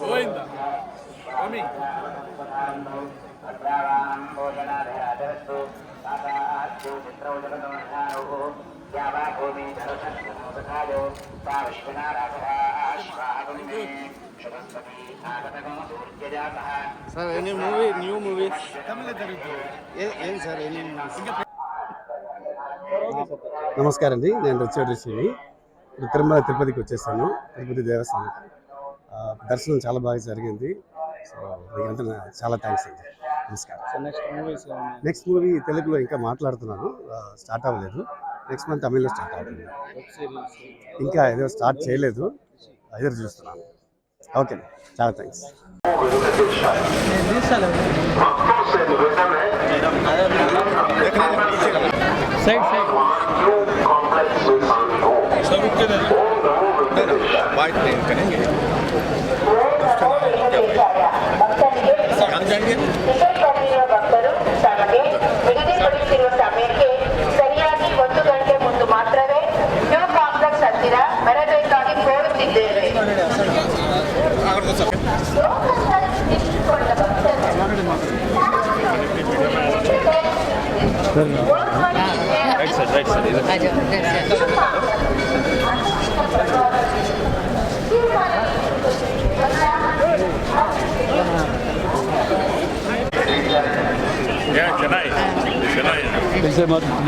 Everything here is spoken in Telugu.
Govinda. Mami. Sir, any movie, new movies? Sir, any movies? నమస్కారం అండి, నేను రిచర్డ్ శ్రీని. ఇప్పుడు తిరుపతికి వచ్చేసాను. తిరుపతి దేవస్థానం దర్శనం చాలా బాగా జరిగింది. సో మీకంతా చాలా థ్యాంక్స్ అండి. నమస్కారం. నెక్స్ట్ మూవీ తెలుగులో ఇంకా మాట్లాడుతున్నాను, స్టార్ట్ అవ్వలేదు. నెక్స్ట్ మంత్ తమిళ్లో స్టార్ట్ అవుతుంది. ఇంకా ఏదో స్టార్ట్ చేయలేదు, ఎదురు చూస్తున్నాను. ఓకే, చాలా థ్యాంక్స్. बाइक ट्रेन करेंगे ಸರಿಯಾಗಿ 1 ಗಂಟೆ ಮುಂದೆ ಮಾತ್ರವೇ ನ್ಯೂ ಕಾಂಪ್ಲೆಕ್ಸ್ ಹತ್ತಿರ ಮೆರವಣಿಗೆಗಾಗಿ ಕೋರುತ್ತಿದ್ದೇವೆ. Yeah, Chennai.